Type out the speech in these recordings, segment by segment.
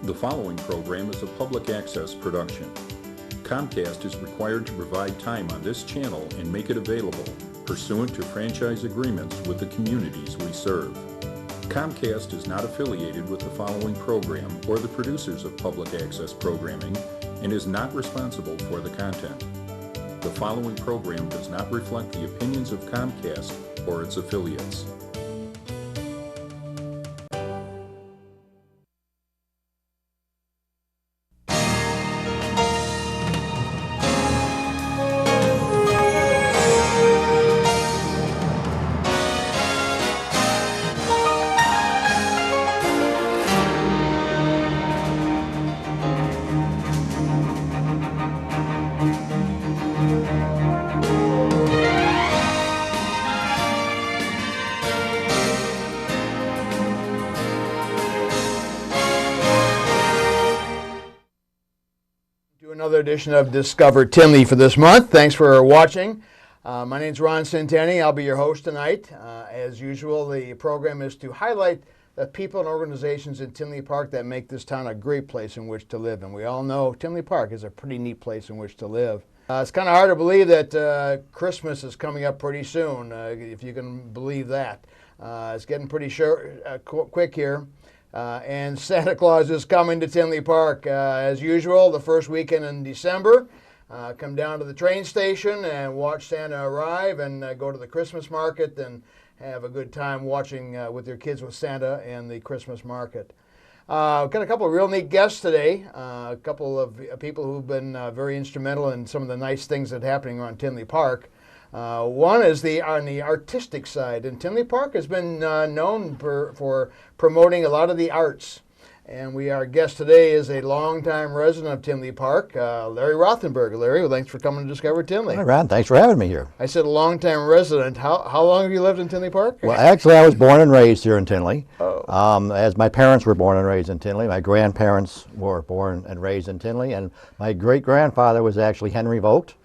The following program is a public access production. Comcast is required to provide time on this channel and make it available pursuant to franchise agreements with the communities we serve. Comcast is not affiliated with the following program or the producers of public access programming and is not responsible for the content. The following program does not reflect the opinions of Comcast or its affiliates. Another edition of Discover Tinley for this month. Thanks for watching. My name's Ron Centanni. I'll be your host tonight. As usual, the program is to highlight the people and organizations in Tinley Park that make this town a great place in which to live. And we all know Tinley Park is a pretty neat place in which to live. It's kind of hard to believe that Christmas is coming up pretty soon, if you can believe that. It's getting pretty quick here. And Santa Claus is coming to Tinley Park as usual the first weekend in December. Come down to the train station and watch Santa arrive and go to the Christmas market and have a good time watching with your kids with Santa and the Christmas market. Got a couple of real neat guests today, a couple of people who've been very instrumental in some of the nice things that are happening around Tinley Park. One is on the artistic side, and Tinley Park has been known for promoting a lot of the arts. And our guest today is a longtime resident of Tinley Park, Larry Rothenberg. Larry, well, thanks for coming to Discover Tinley. Hi, Ron. Thanks for having me here. I said a longtime resident. How long have you lived in Tinley Park? Well, actually, I was born and raised here in Tinley. Oh. As my parents were born and raised in Tinley. My grandparents were born and raised in Tinley. And my great-grandfather was actually Henry Vogt.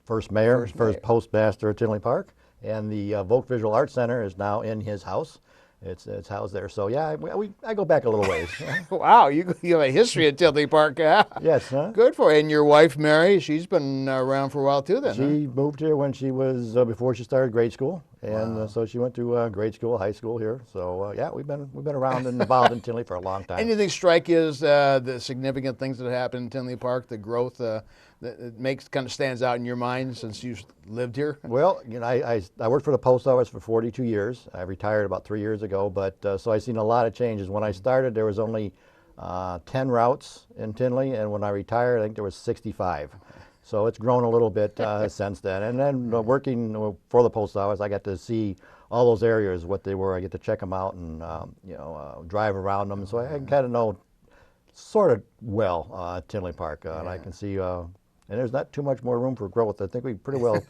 First mayor, first postmaster at Tinley Park, and the Vogt Visual Arts Center is now in his house. It's housed there. So yeah, I go back a little ways. Wow, you have a history at Tinley Park. Yes. Huh? Good for you. And your wife, Mary, she's been around for a while too then. She moved here when she was, before she started grade school. And Wow. So she went to grade school, high school here. So yeah, we've been around and involved in Tinley for a long time. Anything strike you as the significant things that happened in Tinley Park, the growth that it kind of stands out in your mind since you've lived here? Well, you know, I worked for the post office for 42 years. I retired about 3 years ago, but so I've seen a lot of changes. When I started, there was only 10 routes in Tinley, and when I retired, I think there was 65. So it's grown a little bit since then. And then working for the post office, I got to see all those areas, what they were. I get to check them out and drive around them. So I kind of know sort of well Tinley Park, and I can see. And there's not too much more room for growth. I think we pretty well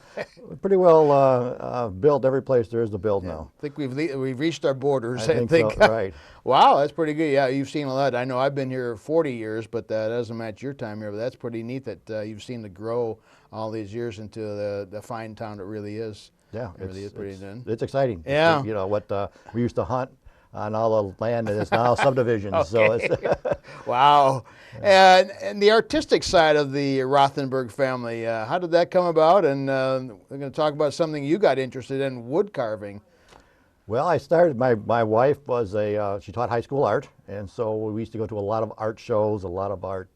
built every place there is to build now. I think we've reached our borders. I think so, right. Wow, that's pretty good. Yeah, you've seen a lot. I know I've been here 40 years, but that doesn't match your time here. But that's pretty neat that you've seen it grow all these years into the fine town it really is. Yeah, it really is pretty neat. It's exciting. Yeah. You know what we used to hunt on all the land, and it's now subdivisions. Okay. So it's wow. And the artistic side of the Rothenberg family, how did that come about? And we're going to talk about something you got interested in, wood carving. Well, I started, my wife was she taught high school art, and so we used to go to a lot of art shows, a lot of art,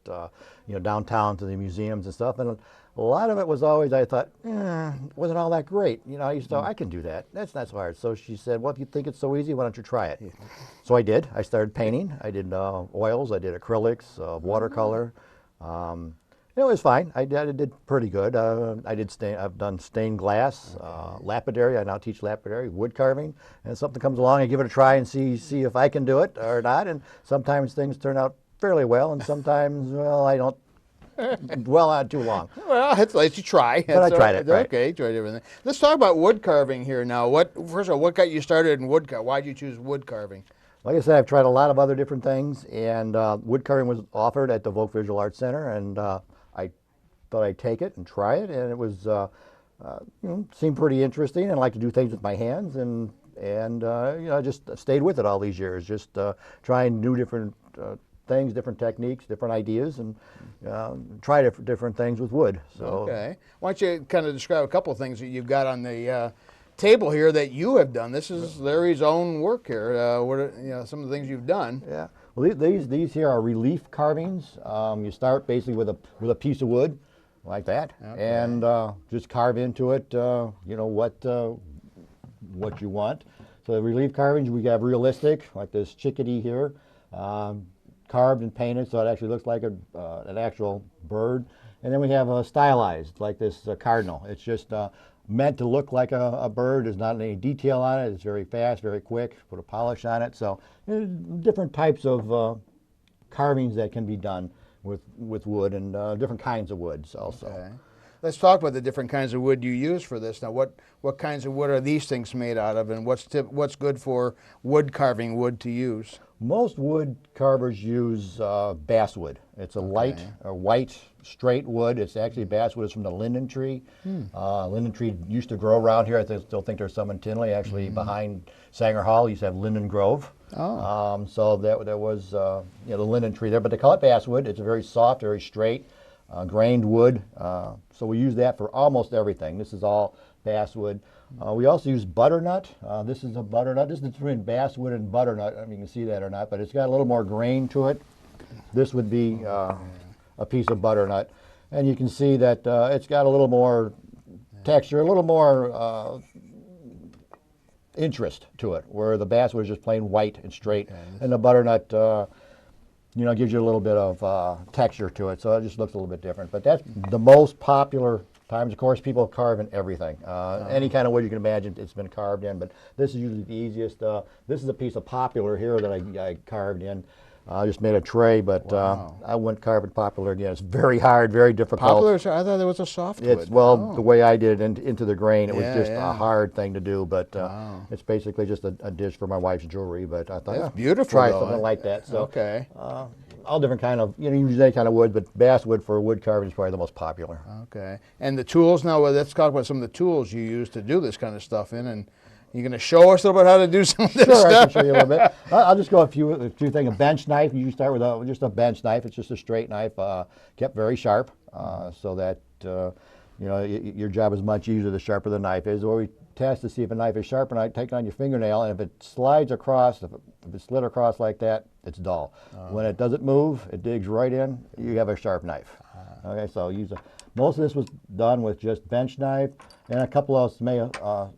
downtown to the museums and stuff, and a lot of it was always, I thought, wasn't all that great. You know, I used to, I can do that. That's not so hard. So she said, well, if you think it's so easy, why don't you try it? So I did. I started painting. I did oils. I did acrylics, watercolor. It was fine. I did pretty good. I've done stained glass, lapidary. I now teach lapidary, wood carving. And something comes along, I give it a try and see if I can do it or not. And sometimes things turn out fairly well, and sometimes, well, I don't. Well, not too long. Well, at least you try. But I tried it. Right. Okay, you tried everything. Let's talk about wood carving here now. First of all, what got you started in wood carving? Why did you choose wood carving? Like I said, I've tried a lot of other different things, and wood carving was offered at the Vogt Visual Arts Center, and I thought I'd take it and try it, and it was seemed pretty interesting, and I like to do things with my hands, and I just stayed with it all these years, just trying new different things, different techniques, different ideas, and try different things with wood. So. Okay. Why don't you kind of describe a couple of things that you've got on the table here that you have done? This is Larry's own work here. What are, some of the things you've done? Yeah. Well, these here are relief carvings. You start basically with a piece of wood like that, and just carve into it. What you want. So the relief carvings, we have realistic, like this chickadee here, carved and painted so it actually looks like an actual bird. And then we have stylized, like this cardinal. It's just meant to look like a bird. There's not any detail on it. It's very fast, very quick. Put a polish on it. So different types of carvings that can be done with wood, and different kinds of woods also. Okay. Let's talk about the different kinds of wood you use for this. Now, what kinds of wood are these things made out of, and what's good for wood carving wood to use? Most wood carvers use basswood. It's a light, white, straight wood. It's actually basswood. It's from the linden tree. Linden tree used to grow around here. I still think there's some in Tinley. Actually, behind Sanger Hall, used to have linden grove. So there was the linden tree there, but they call it basswood. It's a very soft, very straight, grained wood. So we use that for almost everything. This is all basswood. We also use butternut. This is a butternut. This is between basswood and butternut. I mean, you can see that or not, but it's got a little more grain to it. This would be a piece of butternut. And you can see that it's got a little more texture, a little more interest to it, where the basswood is just plain white and straight, and the butternut gives you a little bit of texture to it, so it just looks a little bit different. But that's the most popular times. Of course, people carve in everything. Any kind of wood you can imagine, it's been carved in, but this is usually the easiest. This is a piece of poplar here that I carved in. I just made a tray, but I wouldn't carve it poplar again. It's very hard, very difficult. Poplar, I thought it was a softwood. The way I did it into the grain, it was just a hard thing to do, but it's basically just a dish for my wife's jewelry. But I thought, that's beautiful, try something like that. So, all different kind of, use any kind of wood, but basswood for wood carving is probably the most popular. Okay. And the tools, now let's talk about some of the tools you use to do this kind of stuff in. And you're going to show us a little bit how to do some of this stuff? Sure, I can show you a little bit. I'll just go a few things. A bench knife, you start with just a bench knife. It's just a straight knife, kept very sharp, so that your job is much easier the sharper the knife is. Or we test to see if a knife is sharp or not. Take it on your fingernail, and if it slides across, if it's slid across like that, it's dull. When it doesn't move, it digs right in, you have a sharp knife. Okay, so most of this was done with just bench knife and a couple of,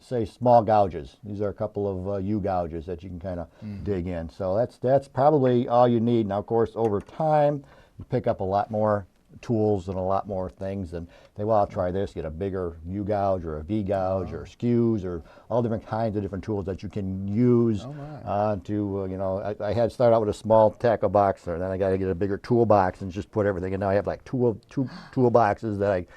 say, small gouges. These are a couple of U-gouges that you can kind of dig in. So that's probably all you need. Now, of course, over time, you pick up a lot more tools and a lot more things, and say, well, I'll try this, get a bigger U-gouge or a V-gouge or skews or all different kinds of different tools that you can use I had to start out with a small tackle box, and then I got to get a bigger toolbox and just put everything, and now I have like two toolboxes that I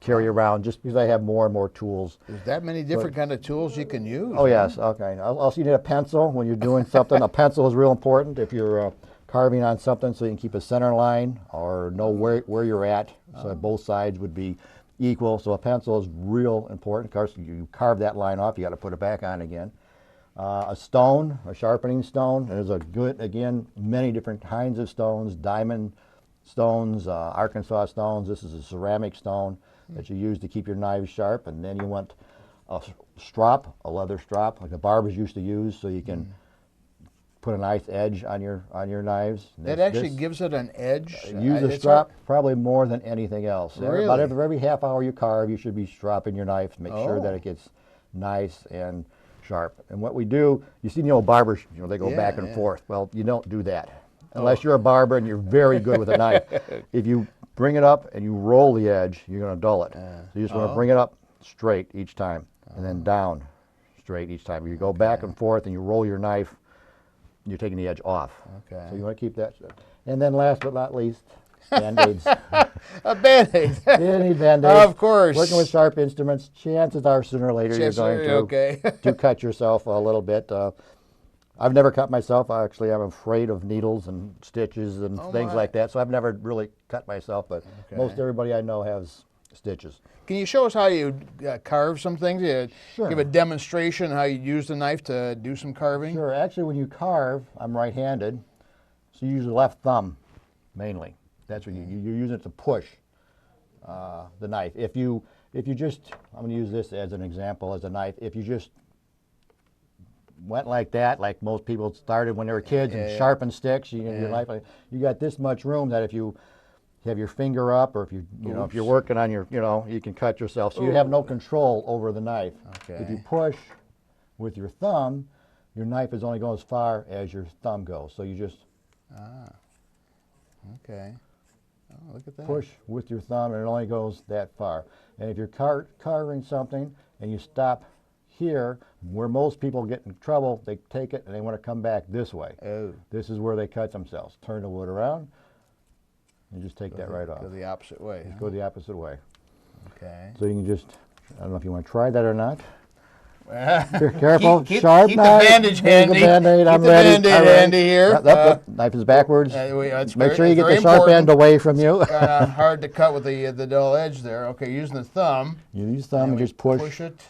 carry around just because I have more and more tools. There's that many different kind of tools you can use. Oh, yes. Okay. Also, you need a pencil when you're doing something. A pencil is real important if you're carving on something, so you can keep a center line or know where you're at, so that both sides would be equal. So a pencil is real important. Of course, you carve that line off, you got to put it back on again. A stone, a sharpening stone. There's many different kinds of stones. Diamond stones, Arkansas stones. This is a ceramic stone that you use to keep your knives sharp. And then you want a strop, a leather strop, like the barbers used to use, so you can put a nice edge on your knives. That actually gives it an edge? Use a strop probably more than anything else. Really? About every half hour you carve, you should be stropping your knife to make sure that it gets nice and sharp. And what we do, you see the old barbers, they go back and forth. Well, you don't do that. Unless you're a barber and you're very good with a knife. If you bring it up and you roll the edge, you're going to dull it. So you just want to bring it up straight each time, and then down straight each time. You go back and forth and you roll your knife, you're taking the edge off. Okay. So you want to keep that. And then last but not least, Band-Aids. A Band-Aid. You need Band-Aids. Of course. Working with sharp instruments, chances are sooner or later you're going to cut yourself a little bit. I've never cut myself. Actually, I'm afraid of needles and stitches and things like that, so I've never really cut myself, but most everybody I know has stitches. Can you show us how you carve some things? Sure. Give a demonstration how you use the knife to do some carving? Sure. Actually, when you carve, I'm right-handed, so you use the left thumb mainly. That's what you're using it to push the knife. If you just, I'm going to use this as an example as a knife. If you just went like that, like most people started when they were kids and sharpened sticks, your knife, you got this much room that if you have your finger up, or if if you're working on your, you can cut yourself. So you have no control over the knife. Okay. If you push with your thumb, your knife is only going as far as your thumb goes. So you just Okay. Oh, look at that. push with your thumb, and it only goes that far. And if you're carving something and you stop here, where most people get in trouble, they take it and they want to come back this way. Oh. This is where they cut themselves. Turn the wood around and just take that right off. Go the opposite way. Just go the opposite way. Okay. So you can just, I don't know if you want to try that or not. Careful, keep sharp the knife. bandage handy. The Band-Aid, I'm Keep the ready. Band-Aid All right. handy here. Yep, knife is backwards. Make sure you get the sharp end away from you. Hard to cut with the dull edge there. Okay, using the thumb. You use thumb and we just push. Push it.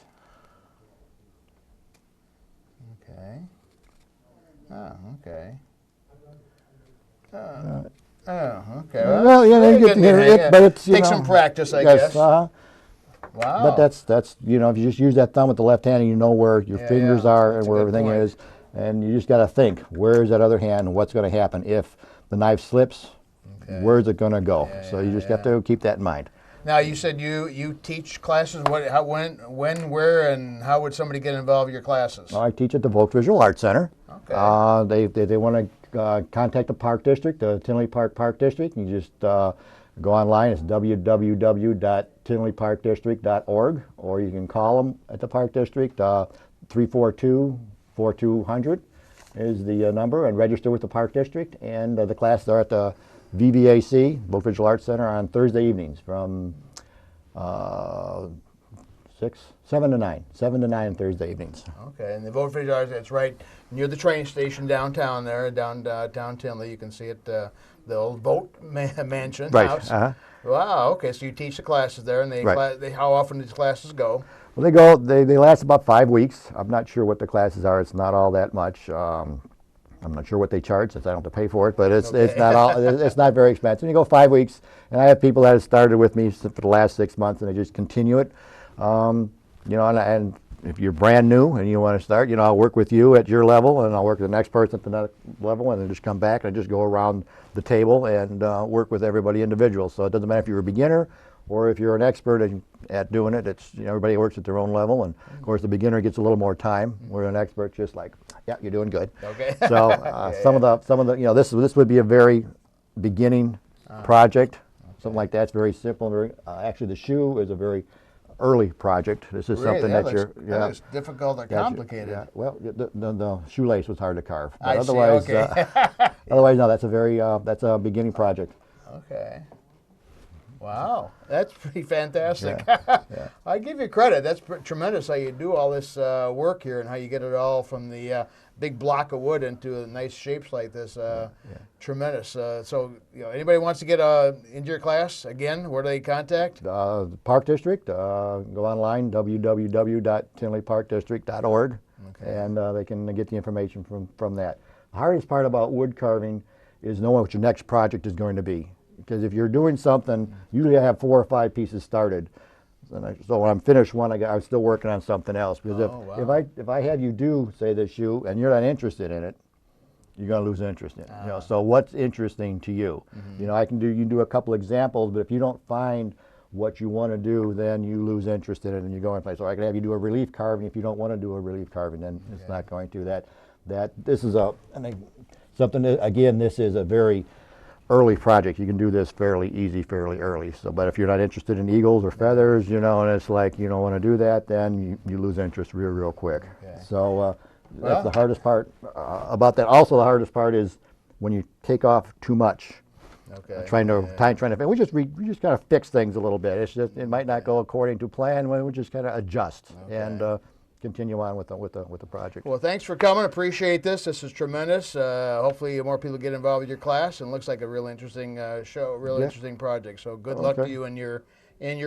Okay. Oh, okay. Okay. Well, yeah, you get it, but it's Take some practice, I guess. Wow. But that's if you just use that thumb with the left hand, and you know where your fingers are that's and where a good everything point. is, and you just got to think, where is that other hand and what's going to happen if the knife slips? Okay. Where's it going to go? So you just have to keep that in mind. Now, you said you teach classes. What, how, when, where, and how would somebody get involved in your classes? I teach at the Volk Visual Arts Center. Okay. They want to contact the Park District, the Tinley Park District. You just go online. It's www.tinleyparkdistrict.org, or you can call them at the Park District. 342-4200 is the number, and register with the Park District. And the classes are at the VVAC, Volk Visual Arts Center, on Thursday evenings from 7 to 9 Thursday evenings. Okay, and the Vote for Jars, it's right near the train station downtown there, down Tinley. You can see it, the old Vote Mansion house. Wow, okay, so you teach the classes there, and how often do these classes go? Well, they last about 5 weeks. I'm not sure what the classes are. It's not all that much. I'm not sure what they charge, since I don't have to pay for it, but it's not very expensive. You go 5 weeks, and I have people that have started with me for the last 6 months, and they just continue it. And if you're brand new and you want to start, I'll work with you at your level, and I'll work with the next person at the next level, and then just come back and just go around the table and work with everybody individual. So it doesn't matter if you're a beginner or if you're an expert at doing it. It's everybody works at their own level, and of course the beginner gets a little more time, where an expert just like, yeah, you're doing good. Okay. So some of the this would be a very beginning project. Something like that's very simple. Very actually, the shoe is a very early project. This is something that is difficult or complicated. Well, the shoelace was hard to carve. But I otherwise, see. Okay. Otherwise, no. That's a beginning project. Okay. Wow, that's pretty fantastic. I give you credit. That's tremendous how you do all this work here, and how you get it all from the big block of wood into nice shapes like this. Tremendous. So, anybody wants to get into your class, again, where do they contact? The Park District. Go online, www.tinleyparkdistrict.org, and they can get the information from that. The hardest part about wood carving is knowing what your next project is going to be. Because if you're doing something, usually I have 4 or 5 pieces started. So when I'm finished one, I'm still working on something else. Because if I have you do, say, this shoe, and you're not interested in it, you're going to lose interest in it. So what's interesting to you? You can do a couple examples, but if you don't find what you want to do, then you lose interest in it, and you go in place. So I can have you do a relief carving. If you don't want to do a relief carving, then it's not going to. This is something that, again, this is a very early project. You can do this fairly easy, fairly early. So, but if you're not interested in eagles or feathers, and it's like you don't want to do that, then you lose interest real quick. So that's the hardest part about that. Also, the hardest part is when you take off too much. Trying to we just kind of fix things a little bit. It's just it might not go according to plan. We just kind of adjust and continue on with the project. Well, thanks for coming. Appreciate this. This is tremendous. Hopefully more people get involved with your class, and it looks like a real interesting show, interesting project. So good luck to you in your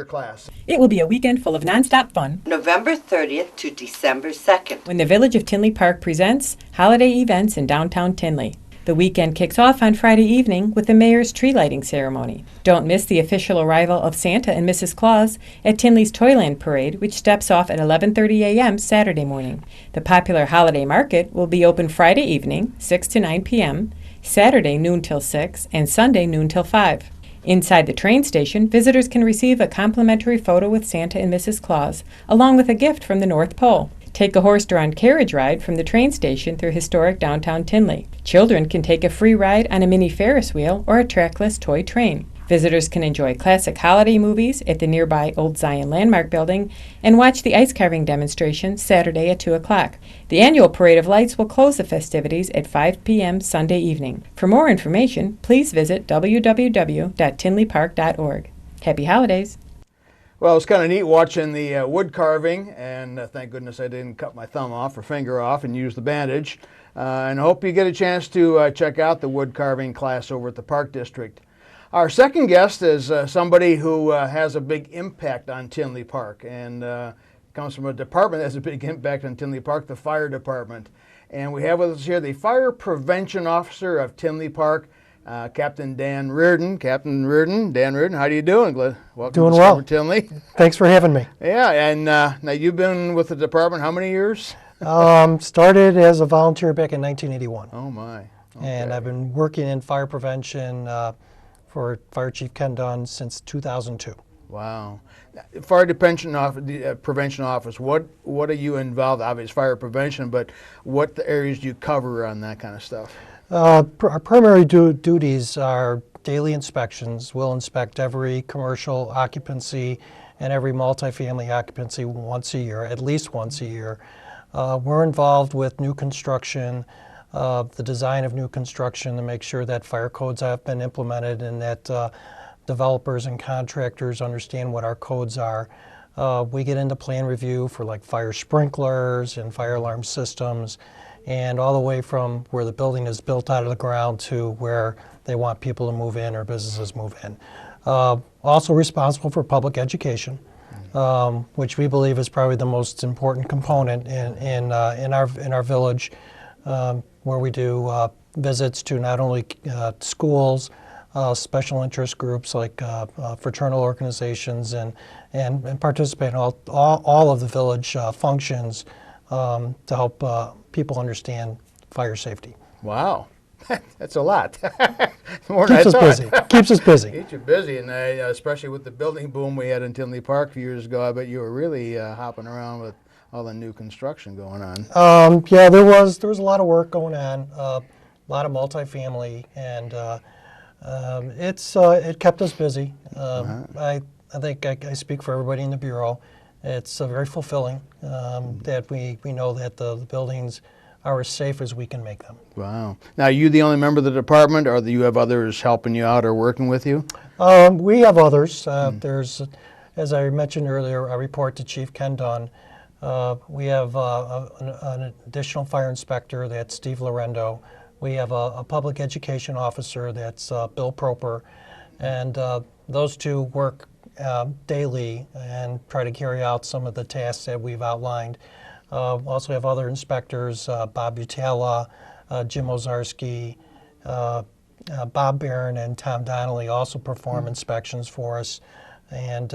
class. It will be a weekend full of nonstop fun. November 30th to December 2nd. When the Village of Tinley Park presents holiday events in downtown Tinley. The weekend kicks off on Friday evening with the mayor's tree lighting ceremony. Don't miss the official arrival of Santa and Mrs. Claus at Tinley's Toyland Parade, which steps off at 11:30 a.m. Saturday morning. The popular holiday market will be open Friday evening, 6 to 9 p.m., Saturday noon till 6, and Sunday noon till 5. Inside the train station, visitors can receive a complimentary photo with Santa and Mrs. Claus, along with a gift from the North Pole. Take a horse-drawn carriage ride from the train station through historic downtown Tinley. Children can take a free ride on a mini Ferris wheel or a trackless toy train. Visitors can enjoy classic holiday movies at the nearby Old Zion Landmark Building and watch the ice carving demonstration Saturday at 2 o'clock. The annual Parade of Lights will close the festivities at 5 p.m. Sunday evening. For more information, please visit www.tinleypark.org. Happy holidays! Well, it's kind of neat watching the wood carving, and thank goodness I didn't cut my thumb off or finger off and use the bandage. And I hope you get a chance to check out the wood carving class over at the Park District. Our second guest is somebody who has a big impact on Tinley Park, and comes from a department that has a big impact on Tinley Park, the fire department. And we have with us here the Fire Prevention Officer of Tinley Park, Captain Dan Riordan. Captain Riordan, Dan Riordan, how are you doing? Welcome Doing to well. Discover Tinley. Thanks for having me. Yeah, and now you've been with the department how many years? Started as a volunteer back in 1981. Oh my. Okay. And I've been working in fire prevention for Fire Chief Ken Dunn since 2002. Wow. Fire Prevention Office, what are you involved in? Obviously fire prevention, but what areas do you cover on that kind of stuff? Our primary duties are daily inspections. We'll inspect every commercial occupancy and every multifamily occupancy once a year, at least once a year. We're involved with new construction, the design of new construction to make sure that fire codes have been implemented and that developers and contractors understand what our codes are. We get into plan review for like fire sprinklers and fire alarm systems, and all the way from where the building is built out of the ground to where they want people to move in or businesses move in. Also responsible for public education, which we believe is probably the most important component in our village, where we do visits to not only schools, special interest groups like fraternal organizations, and participate in all of the village functions to help people understand fire safety. Wow. That's a lot. More Keeps than I us thought. busy. Keeps us busy. Keeps you busy, and especially with the building boom we had in Tinley Park a few years ago, I bet you were really hopping around with all the new construction going on. Yeah, there was a lot of work going on, a lot of multifamily, and it kept us busy. I think I speak for everybody in the Bureau. It's very fulfilling that we know that the buildings are as safe as we can make them. Wow. Now, are you the only member of the department, or do you have others helping you out or working with you? We have others. There's, as I mentioned earlier, I report to Chief Ken Dunn. We have an additional fire inspector, that's Steve Lorendo. We have a public education officer, that's Bill Proper. And those two work daily and try to carry out some of the tasks that we've outlined. Also have other inspectors, Bob Butala, Jim Ozarski, Bob Barron, and Tom Donnelly also perform inspections for us. And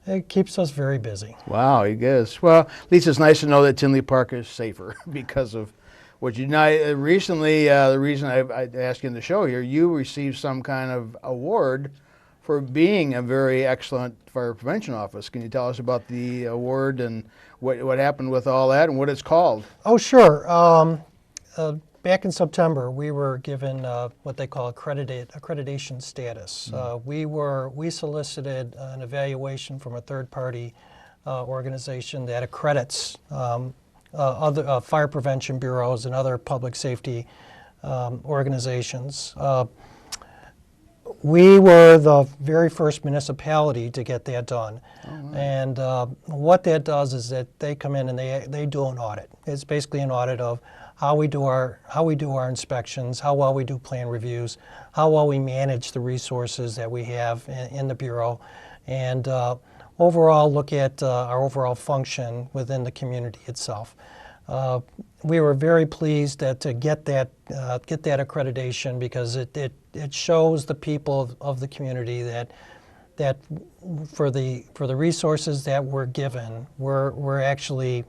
it keeps us very busy. Wow, I guess. Well, at least it's nice to know that Tinley Park is safer because of what you know. Recently, the reason I asked you in the show here, you received some kind of award for being a very excellent fire prevention office. Can you tell us about the award and what happened with all that and what it's called? Oh, sure. Back in September, we were given what they call accreditation status. We solicited an evaluation from a third-party organization that accredits other fire prevention bureaus and other public safety organizations. We were the very first municipality to get that done. Oh, wow. And what that does is that they come in and they do an audit. It's basically an audit of how we do our inspections, how well we do plan reviews, how well we manage the resources that we have in the Bureau, and overall look at our overall function within the community itself. we were very pleased to get that accreditation, because it shows the people of the community that for the resources that we're given, we're actually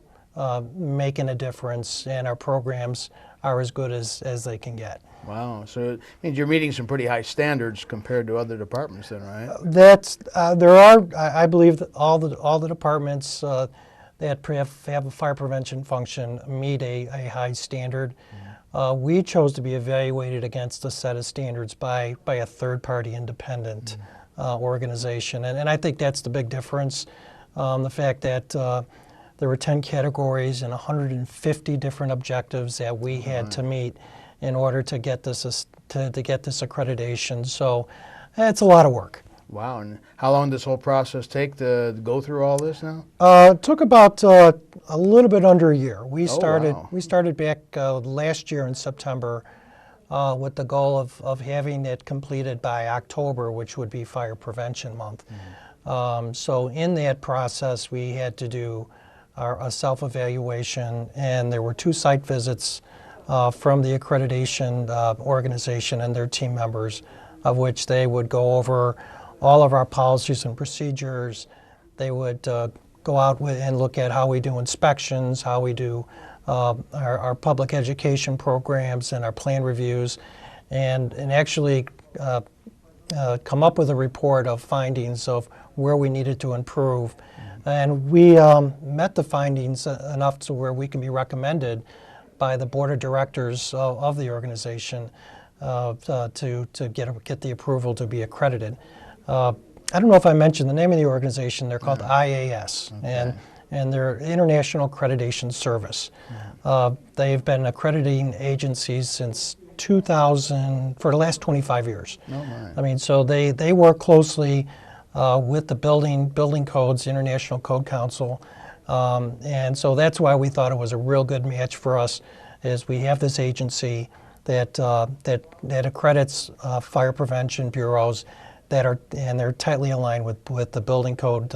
making a difference, and our programs are as good as they can get. Wow. So it means you're meeting some pretty high standards compared to other departments then, right? That's there are, I believe, that all the departments that have a fire prevention function meet a high standard. We chose to be evaluated against a set of standards by a third-party independent organization, and I think that's the big difference. The fact that there were 10 categories and 150 different objectives that we had to meet in order to get this accreditation. So it's a lot of work. Wow. And how long does this whole process take to go through all this now? It took about a little bit under a year. We wow. started back last year in September with the goal of having it completed by October, which would be Fire Prevention Month. So in that process, we had to do a self-evaluation, and there were 2 site visits from the accreditation organization and their team members, of which they would go over all of our policies and procedures. They would go out and look at how we do inspections, how we do our public education programs and our plan reviews, and actually come up with a report of findings of where we needed to improve. And we met the findings enough to where we can be recommended by the board of directors of the organization to get the approval to be accredited. I don't know if I mentioned the name of the organization. They're called IAS, and they're International Accreditation Service. They've been accrediting agencies since 2000 for the last 25 years. Oh, my. I mean, so they work closely with the building codes, International Code Council, and so that's why we thought it was a real good match for us. Is we have this agency that accredits fire prevention bureaus and they're tightly aligned with the building code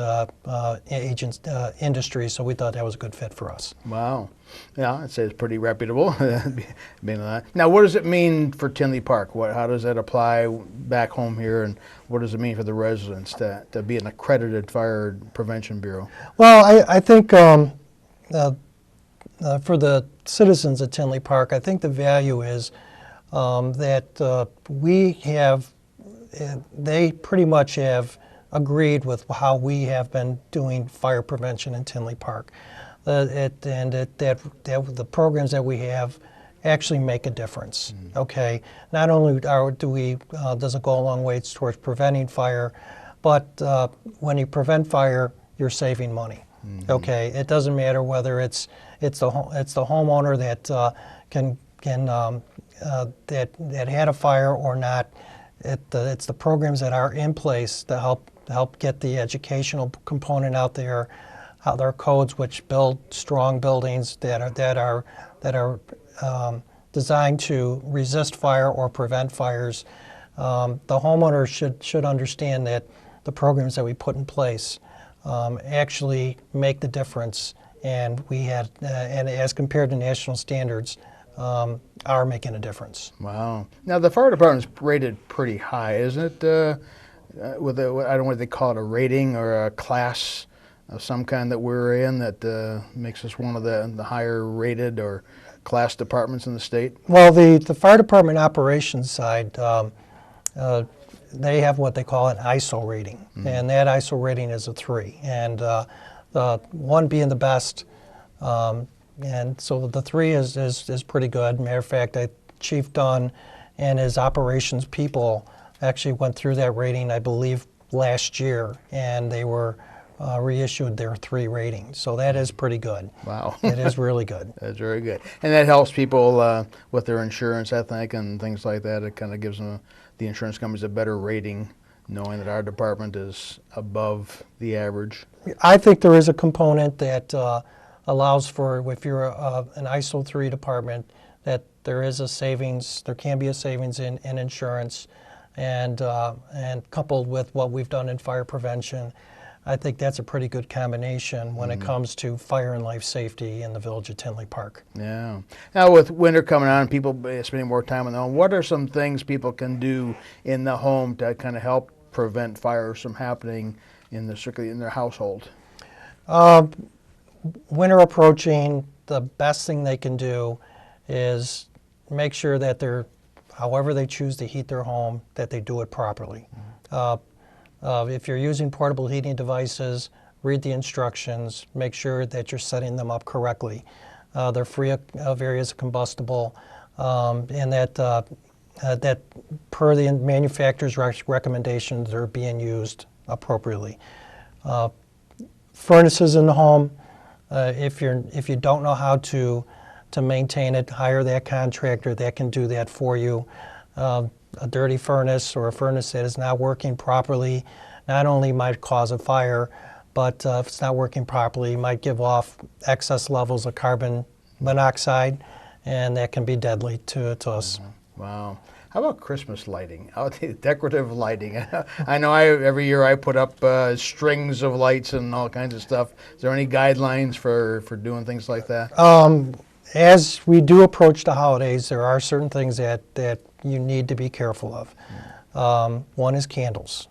industry. So we thought that was a good fit for us. Wow. Yeah, I'd say it's pretty reputable. Now, what does it mean for Tinley Park? How does that apply back home here, and what does it mean for the residents to be an accredited fire prevention bureau? Well, I think for the citizens at Tinley Park, I think the value is that we have, they pretty much have agreed with how we have been doing fire prevention in Tinley Park. That the programs that we have actually make a difference. Okay, not only does it go a long way towards preventing fire, but when you prevent fire, you're saving money. Okay, it doesn't matter whether it's the homeowner that that had a fire or not. It's the programs that are in place to help get the educational component out there. How there are codes which build strong buildings that are designed to resist fire or prevent fires. The homeowner should understand that the programs that we put in place actually make the difference, and and as compared to national standards, are making a difference. Wow. Now the fire department is rated pretty high, isn't it? I don't know what they call it, a rating or a class of some kind that we're in that makes us one of the higher rated or class departments in the state? Well, the fire department operations side, they have what they call an ISO rating, and that ISO rating is a 3, and 1 being the best, and so the 3 is pretty good. Matter of fact, Chief Dunn and his operations people actually went through that rating, I believe, last year, and they were reissued their 3 ratings. So that is pretty good. Wow. It is really good. That's very good. And that helps people with their insurance, I think, and things like that. It kind of gives them, the insurance companies, a better rating, knowing that our department is above the average. I think there is a component that allows for, if you're an ISO 3 department, that there is a savings, there can be a savings in insurance, and coupled with what we've done in fire prevention, I think that's a pretty good combination when it comes to fire and life safety in the village of Tinley Park. Yeah. Now with winter coming on, people spending more time in the home, what are some things people can do in the home to kind of help prevent fires from happening in their household? Winter approaching, the best thing they can do is make sure that they're, however they choose to heat their home, that they do it properly. If you're using portable heating devices, read the instructions, make sure that you're setting them up correctly. They're free of areas of combustible, and that per the manufacturer's recommendations, they're being used appropriately. Furnaces in the home, if you don't know how to maintain it, hire that contractor that can do that for you. A dirty furnace or a furnace that is not working properly not only might cause a fire, but if it's not working properly, might give off excess levels of carbon monoxide, and that can be deadly to us. Wow. How about Christmas lighting? Decorative lighting. I know every year I put up strings of lights and all kinds of stuff. Is there any guidelines for doing things like that? As we do approach the holidays, there are certain things that you need to be careful of. One is candles.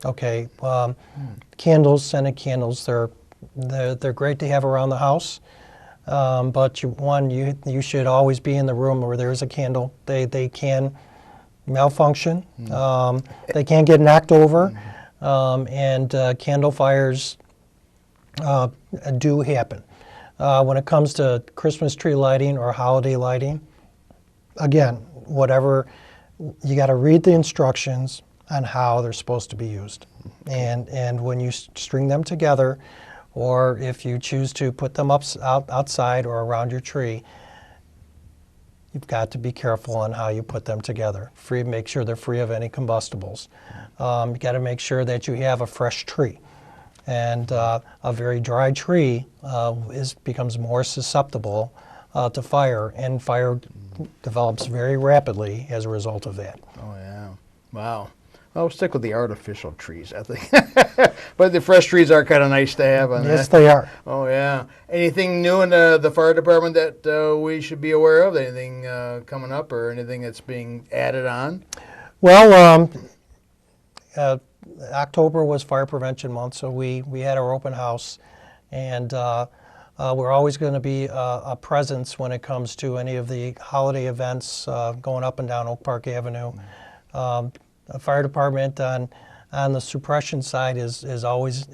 Okay, candles, scented candles, they're great to have around the house. But you should always be in the room where there's a candle. They can malfunction. They can get knocked over, and candle fires do happen. When it comes to Christmas tree lighting or holiday lighting, again, whatever, you got to read the instructions on how they're supposed to be used. And when you string them together, or if you choose to put them outside or around your tree, you've got to be careful on how you put them together. Make sure they're free of any combustibles. You got to make sure that you have a fresh tree. And a very dry tree becomes more susceptible to fire, and fire develops very rapidly as a result of that. Oh, yeah. Wow. Well, we'll stick with the artificial trees, I think. But the fresh trees are kind of nice to have. Yes, they are. Oh, yeah. Anything new in the fire department that we should be aware of? Anything coming up or anything that's being added on? Well, October was Fire Prevention Month, so we had our open house, and we're always going to be a presence when it comes to any of the holiday events going up and down Oak Park Avenue. The fire department on the suppression side is always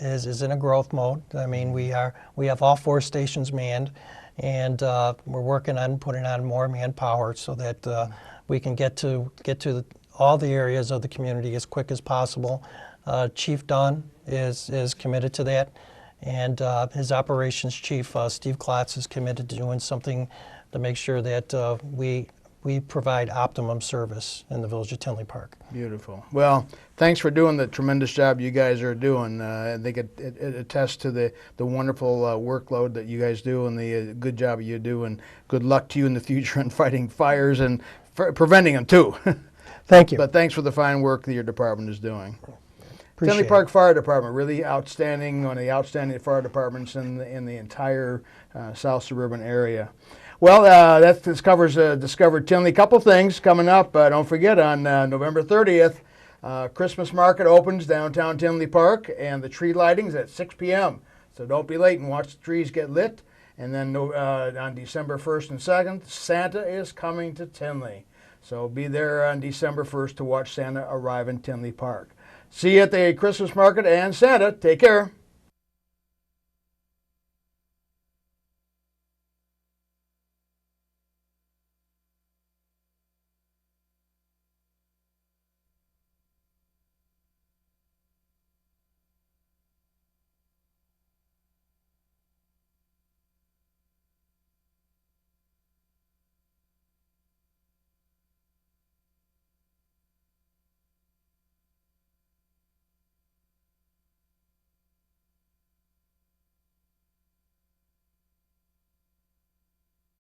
in a growth mode. I mean, we have all 4 stations manned, and we're working on putting on more manpower so that we can get to all the areas of the community as quick as possible. Chief Dunn is committed to that, and his operations chief, Steve Klotz, is committed to doing something to make sure that we provide optimum service in the village of Tinley Park. Beautiful. Well, thanks for doing the tremendous job you guys are doing. I think it attests to the wonderful workload that you guys do and the good job you do, and good luck to you in the future in fighting fires and preventing them too. Thank you. But thanks for the fine work that your department is doing. Appreciate Tinley Park Fire Department, really outstanding, one of the outstanding fire departments in the entire South Suburban area. Well, that covers Discover Tinley. Couple things coming up. Don't forget, on November 30th, Christmas market opens downtown Tinley Park, and the tree lighting's at 6 p.m. So don't be late and watch the trees get lit. And then on December 1st and 2nd, Santa is coming to Tinley. So be there on December 1st to watch Santa arrive in Tinley Park. See you at the Christmas market and Santa. Take care.